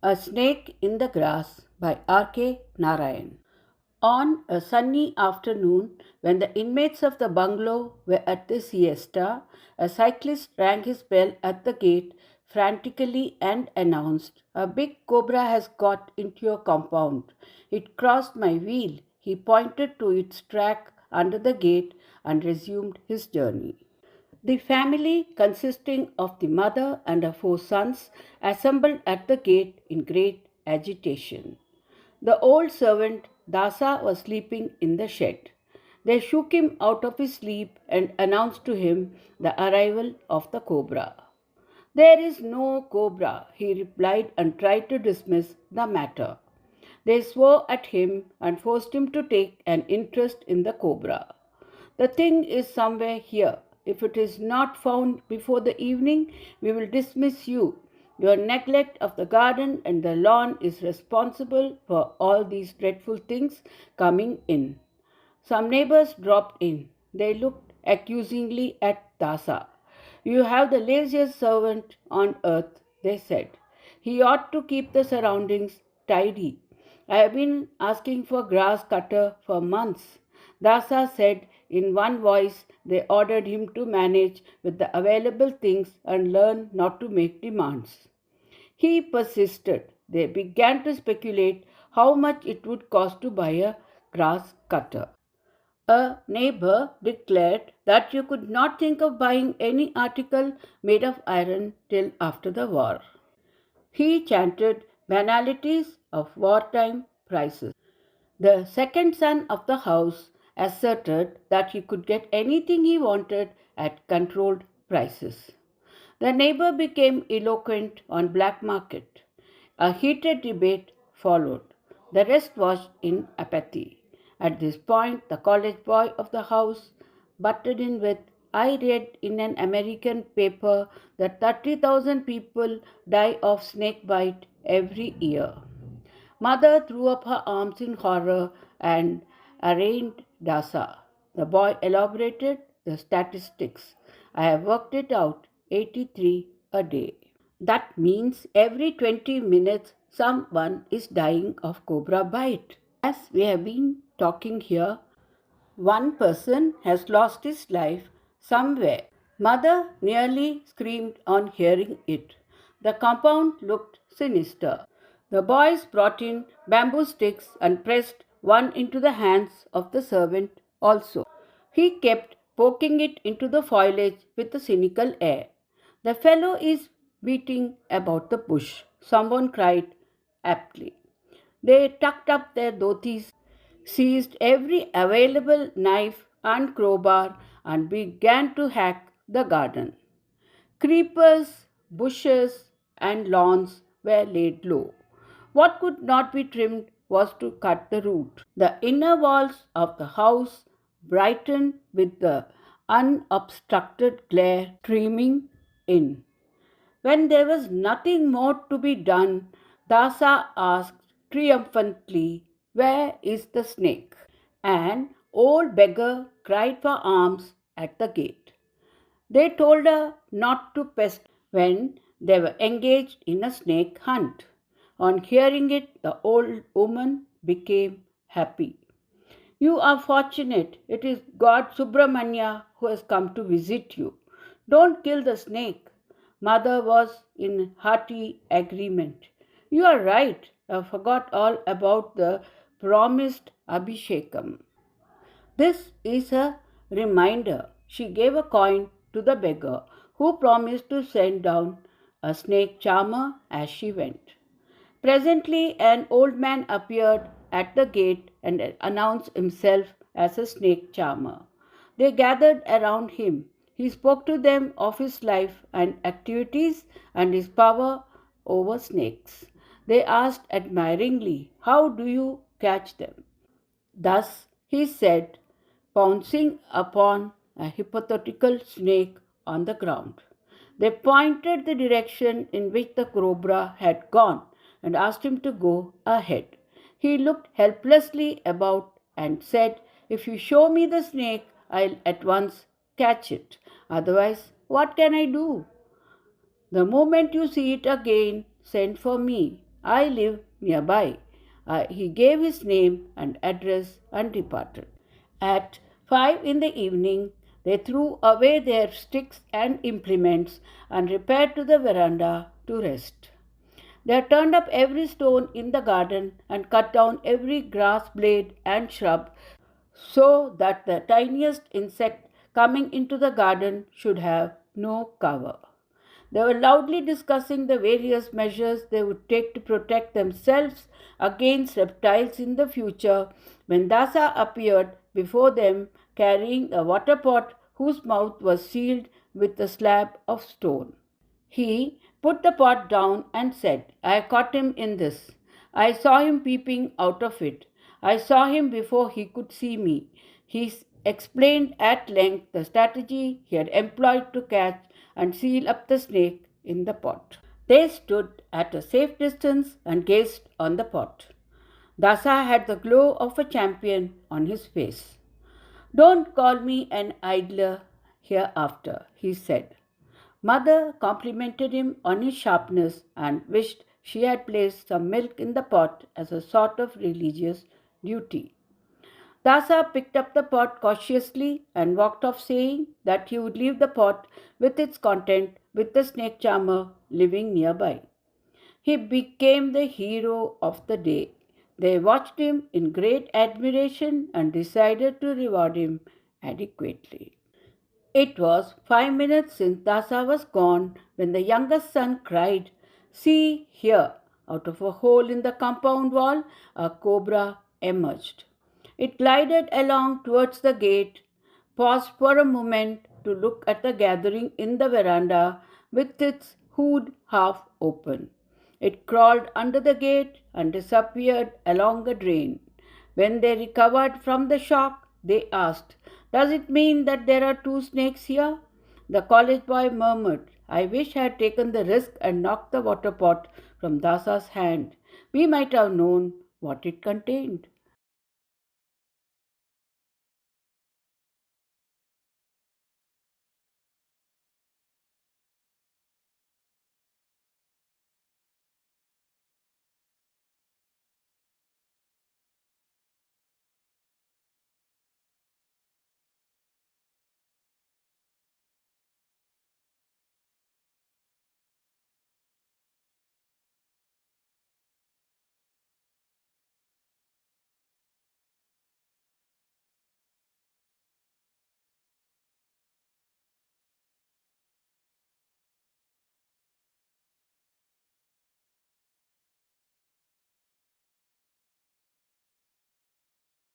A Snake in the Grass by R.K. Narayan. On a sunny afternoon, when the inmates of the bungalow were at the siesta, a cyclist rang his bell at the gate frantically and announced, "A big cobra has got into your compound. It crossed my wheel." He pointed to its track under the gate and resumed his journey. The family, consisting of the mother and her 4 sons, assembled at the gate in great agitation. The old servant Dasa was sleeping in the shed. They shook him out of his sleep and announced to him the arrival of the cobra. "There is no cobra," he replied and tried to dismiss the matter. They swore at him and forced him to take an interest in the cobra. "The thing is somewhere here. If it is not found before the evening, we will dismiss you. Your neglect of the garden and the lawn is responsible for all these dreadful things coming in." Some neighbors dropped in. They looked accusingly at Dasa. "You have the laziest servant on earth," they said. "He ought to keep the surroundings tidy. I have been asking for grass cutter for months." Dasa said in one voice. They ordered him to manage with the available things and learn not to make demands. He persisted. They began to speculate how much it would cost to buy a grass cutter. A neighbor declared that you could not think of buying any article made of iron till after the war. He chanted banalities of wartime prices. The second son of the house asserted that he could get anything he wanted at controlled prices. The neighbor became eloquent on black market. A heated debate followed. The rest was in apathy. At this point, the college boy of the house butted in with, "I read in an American paper that 30,000 people die of snake bite every year." Mother threw up her arms in horror and arraigned Dasa. The boy elaborated the statistics. "I have worked it out, 83 a day. That means every 20 minutes someone is dying of cobra bite." As we have been talking here, one person has lost his life somewhere. Mother nearly screamed on hearing it. The compound looked sinister. The boys brought in bamboo sticks and pressed one into the hands of the servant also. He kept poking it into the foliage with a cynical air. "The fellow is beating about the bush," someone cried aptly. They tucked up their dhotis, seized every available knife and crowbar, and began to hack the garden. Creepers, bushes, and lawns were laid low. What could not be trimmed was to cut the root. The inner walls of the house brightened with the unobstructed glare streaming in. When there was nothing more to be done, Dasa asked triumphantly, "Where is the snake?" An old beggar cried for alms at the gate. They told her not to pest when they were engaged in a snake hunt. On hearing it, the old woman became happy. "You are fortunate. It is God Subramanya who has come to visit you. Don't kill the snake." Mother was in hearty agreement. "You are right. I forgot all about the promised Abhishekam. This is a reminder." She gave a coin to the beggar, who promised to send down a snake charmer as she went. Presently, an old man appeared at the gate and announced himself as a snake charmer. They gathered around him. He spoke to them of his life and activities and his power over snakes. They asked admiringly, "How do you catch them?" Thus he said, pouncing upon a hypothetical snake on the ground. They pointed the direction in which the cobra had gone and asked him to go ahead. He looked helplessly about and said, "If you show me the snake, I'll at once catch it. Otherwise, what can I do?" "The moment you see it again, send for me. I live nearby. He gave his name and address and departed. At 5 in the evening, they threw away their sticks and implements and repaired to the veranda to rest. They turned up every stone in the garden and cut down every grass blade and shrub so that the tiniest insect coming into the garden should have no cover. They were loudly discussing the various measures they would take to protect themselves against reptiles in the future when Dasa appeared before them carrying a water pot whose mouth was sealed with a slab of stone. He put the pot down and said, I caught him in this. I saw him peeping out of it. I saw him before he could see me. He explained at length the strategy he had employed to catch and seal up the snake in the pot. They stood at a safe distance and gazed on the pot. Dasa had the glow of a champion on his face. Don't call me an idler hereafter, he said. Mother complimented him on his sharpness and wished she had placed some milk in the pot as a sort of religious duty. Dasa picked up the pot cautiously and walked off, saying that he would leave the pot with its content with the snake charmer living nearby. He became the hero of the day. They watched him in great admiration and decided to reward him adequately. It was 5 minutes since Dasa was gone when the youngest son cried, See here! Out of a hole in the compound wall, a cobra emerged. It glided along towards the gate, paused for a moment to look at the gathering in the veranda with its hood half open. It crawled under the gate and disappeared along a drain. When they recovered from the shock, they asked, Does it mean that there are two snakes here? The college boy murmured, I wish I had taken the risk and knocked the water pot from Dasa's hand. We might have known what it contained.